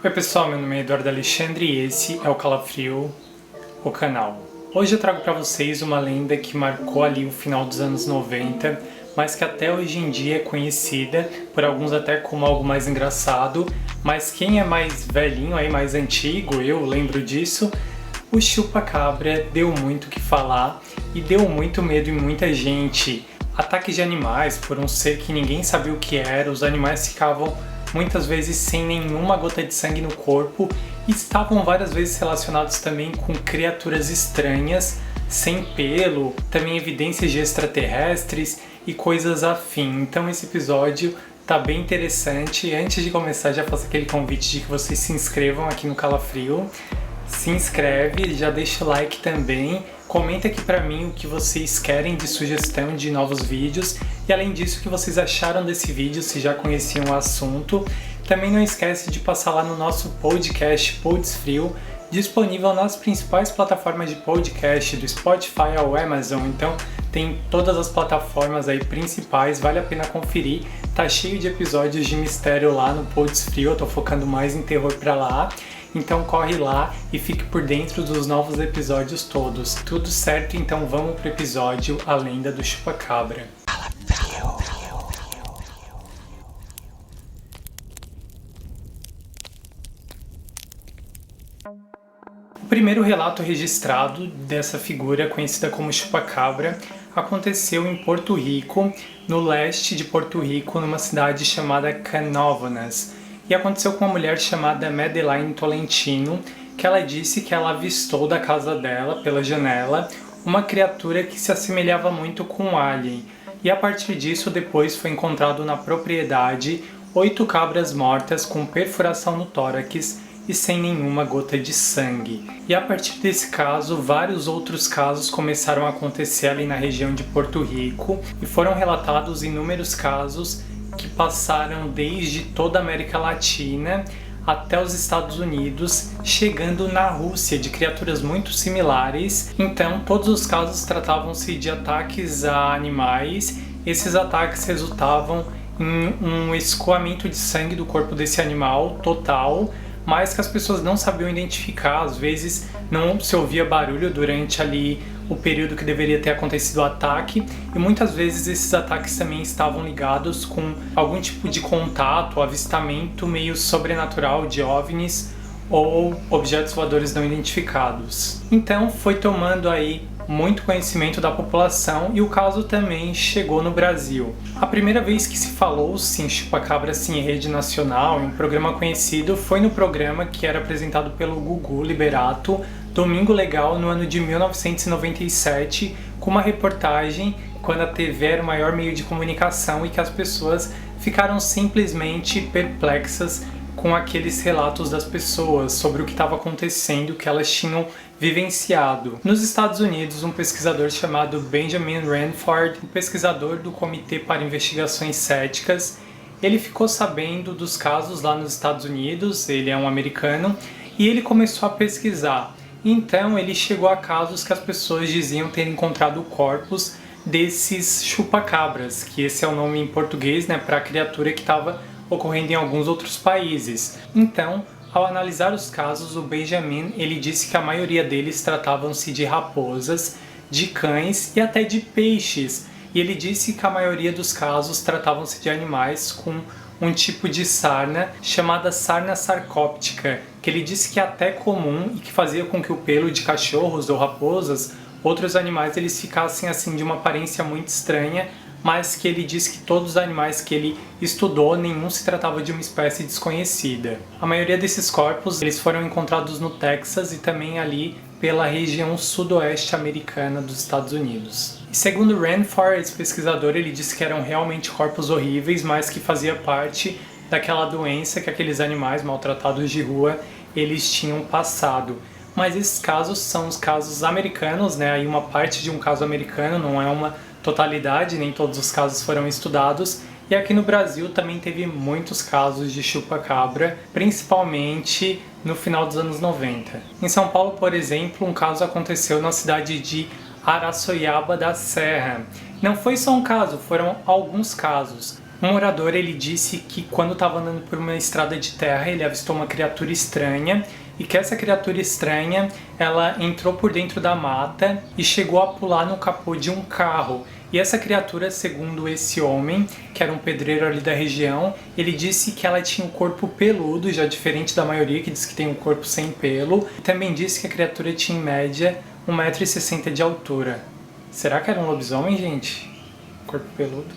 Oi pessoal, meu nome é Eduardo Alexandre e esse é o Calafrio, o canal. Hoje eu trago para vocês uma lenda que marcou ali o final dos anos 90, mas que até hoje em dia é conhecida, por alguns até como algo mais engraçado, mas quem é mais velhinho, aí mais antigo, eu lembro disso, o chupa-cabra deu muito o que falar e deu muito medo em muita gente. Ataques de animais por um ser que ninguém sabia o que era, os animais ficavam muitas vezes sem nenhuma gota de sangue no corpo e estavam várias vezes relacionados também com criaturas estranhas, sem pelo, também evidências de extraterrestres e coisas afim. Então esse episódio tá bem interessante. Antes de começar, já faço aquele convite de que vocês se inscrevam aqui no Calafrio. Se inscreve, já deixa o like também, comenta aqui pra mim o que vocês querem de sugestão de novos vídeos e além disso o que vocês acharam desse vídeo, se já conheciam o assunto. Também não esquece de passar lá no nosso podcast Podsfrio, disponível nas principais plataformas de podcast, do Spotify ao Amazon, então tem todas as plataformas aí principais, vale a pena conferir, tá cheio de episódios de mistério lá no Podsfrio, eu tô focando mais em terror pra lá. Então corre lá e fique por dentro dos novos episódios todos. Tudo certo? Então vamos pro episódio A Lenda do Chupa-Cabra. O primeiro relato registrado dessa figura conhecida como Chupa-Cabra aconteceu em Porto Rico, no leste de Porto Rico, numa cidade chamada Canóvanas. E aconteceu com uma mulher chamada Madeline Tolentino, que ela disse que ela avistou da casa dela, pela janela, uma criatura que se assemelhava muito com um alien. E a partir disso, depois foi encontrado na propriedade 8 cabras mortas com perfuração no tórax e sem nenhuma gota de sangue. E a partir desse caso, vários outros casos começaram a acontecer ali na região de Porto Rico e foram relatados inúmeros casos que passaram desde toda a América Latina até os Estados Unidos, chegando na Rússia, de criaturas muito similares. Então, todos os casos tratavam-se de ataques a animais. Esses ataques resultavam em um escoamento de sangue do corpo desse animal total, mas que as pessoas não sabiam identificar. Às vezes não se ouvia barulho durante ali o período que deveria ter acontecido o ataque, e muitas vezes esses ataques também estavam ligados com algum tipo de contato, avistamento meio sobrenatural de OVNIs ou objetos voadores não identificados. Então foi tomando aí muito conhecimento da população e o caso também chegou no Brasil. A primeira vez que se falou-se em Chupa-Cabra em rede nacional, em um programa conhecido, foi no programa que era apresentado pelo Gugu Liberato, Domingo Legal, no ano de 1997, com uma reportagem quando a TV era o maior meio de comunicação e que as pessoas ficaram simplesmente perplexas com aqueles relatos das pessoas sobre o que estava acontecendo, o que elas tinham vivenciado. Nos Estados Unidos, um pesquisador chamado Benjamin Ranford, um pesquisador do Comitê para Investigações Céticas, ele ficou sabendo dos casos lá nos Estados Unidos, ele é um americano, e ele começou a pesquisar. Então ele chegou a casos que as pessoas diziam ter encontrado corpos desses chupa-cabras, que esse é o nome em português, né, para a criatura que estava ocorrendo em alguns outros países. Então, ao analisar os casos, o Benjamin ele disse que a maioria deles tratavam-se de raposas, de cães e até de peixes. E ele disse que a maioria dos casos tratavam-se de animais com um tipo de sarna chamada sarna sarcóptica, que ele disse que é até comum e que fazia com que o pelo de cachorros ou raposas, outros animais, eles ficassem assim de uma aparência muito estranha, mas que ele disse que todos os animais que ele estudou, nenhum se tratava de uma espécie desconhecida. A maioria desses corpos, eles foram encontrados no Texas e também ali pela região sudoeste americana dos Estados Unidos. E segundo Ranford, esse pesquisador, ele disse que eram realmente corpos horríveis, mas que fazia parte daquela doença que aqueles animais maltratados de rua, eles tinham passado. Mas esses casos são os casos americanos, né? Aí uma parte de um caso americano, não é uma totalidade, nem todos os casos foram estudados. E aqui no Brasil também teve muitos casos de chupa-cabra, principalmente no final dos anos 90. Em São Paulo, por exemplo, um caso aconteceu na cidade de Araçoiaba da Serra. Não foi só um caso, foram alguns casos. Um morador, ele disse que quando estava andando por uma estrada de terra, ele avistou uma criatura estranha e que essa criatura estranha, ela entrou por dentro da mata e chegou a pular no capô de um carro. E essa criatura, segundo esse homem, que era um pedreiro ali da região, ele disse que ela tinha um corpo peludo, já diferente da maioria que diz que tem um corpo sem pelo. E também disse que a criatura tinha em média 1,60 m de altura. Será que era um lobisomem, gente? Corpo peludo?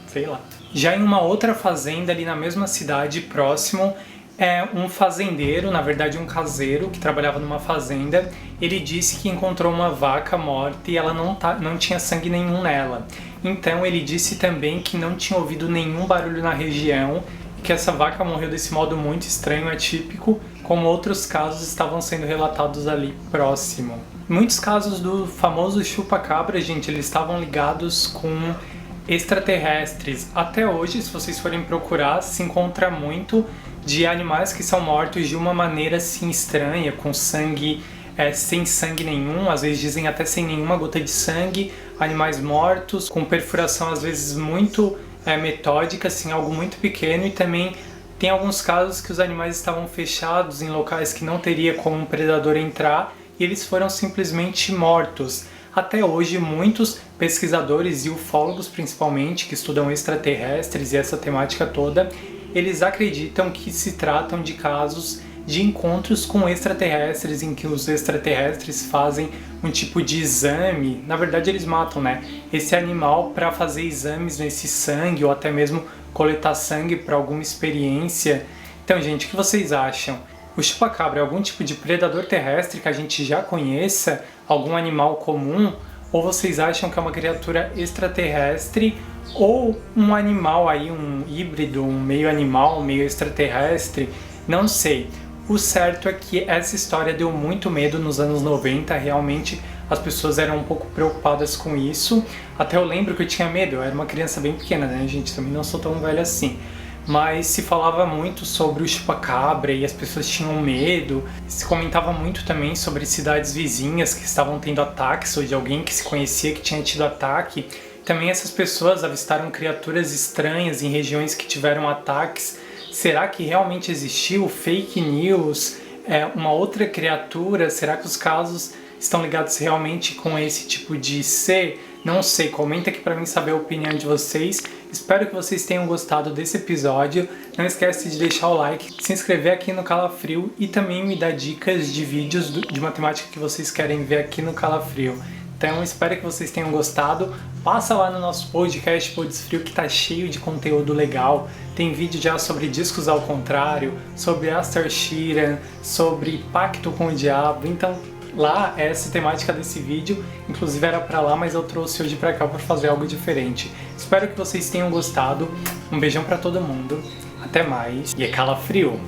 Sei lá. Já em uma outra fazenda ali na mesma cidade, próximo, um fazendeiro, na verdade um caseiro, que trabalhava numa fazenda, ele disse que encontrou uma vaca morta e ela não tinha sangue nenhum nela. Então ele disse também que não tinha ouvido nenhum barulho na região e que essa vaca morreu desse modo muito estranho, atípico, como outros casos estavam sendo relatados ali próximo. Muitos casos do famoso chupa-cabra, gente, eles estavam ligados com extraterrestres. Até hoje, se vocês forem procurar, se encontra muito de animais que são mortos de uma maneira assim estranha, com sangue, sem sangue nenhum, às vezes dizem até sem nenhuma gota de sangue, animais mortos, com perfuração às vezes muito metódica, assim, algo muito pequeno, e também tem alguns casos que os animais estavam fechados em locais que não teria como um predador entrar e eles foram simplesmente mortos. Até hoje, muitos pesquisadores e ufólogos, principalmente, que estudam extraterrestres e essa temática toda, eles acreditam que se tratam de casos de encontros com extraterrestres, em que os extraterrestres fazem um tipo de exame. Na verdade, eles matam, esse animal para fazer exames nesse sangue, ou até mesmo coletar sangue para alguma experiência. Então, gente, o que vocês acham? O chupacabra é algum tipo de predador terrestre que a gente já conheça? Algum animal comum? Ou vocês acham que é uma criatura extraterrestre? Ou um animal aí, um híbrido, um meio animal, meio extraterrestre? Não sei. O certo é que essa história deu muito medo nos anos 90, realmente as pessoas eram um pouco preocupadas com isso. Até eu lembro que eu tinha medo, eu era uma criança bem pequena, gente? Também não sou tão velha assim. Mas se falava muito sobre o chupacabra e as pessoas tinham medo. Se comentava muito também sobre cidades vizinhas que estavam tendo ataques, ou de alguém que se conhecia que tinha tido ataque. Também essas pessoas avistaram criaturas estranhas em regiões que tiveram ataques. Será que realmente existiu fake news? Uma outra criatura? Será que os casos estão ligados realmente com esse tipo de ser? Não sei, comenta aqui pra mim saber a opinião de vocês. Espero que vocês tenham gostado desse episódio. Não esquece de deixar o like, se inscrever aqui no Calafrio e também me dar dicas de vídeos de matemática que vocês querem ver aqui no Calafrio. Então espero que vocês tenham gostado. Passa lá no nosso podcast Podesfrio, que tá cheio de conteúdo legal. Tem vídeo já sobre discos ao contrário, sobre Astor Sheeran, sobre Pacto com o Diabo. Então lá é essa temática desse vídeo, inclusive era pra lá, mas eu trouxe hoje pra cá pra fazer algo diferente. Espero que vocês tenham gostado, um beijão pra todo mundo, até mais, e é calafrio!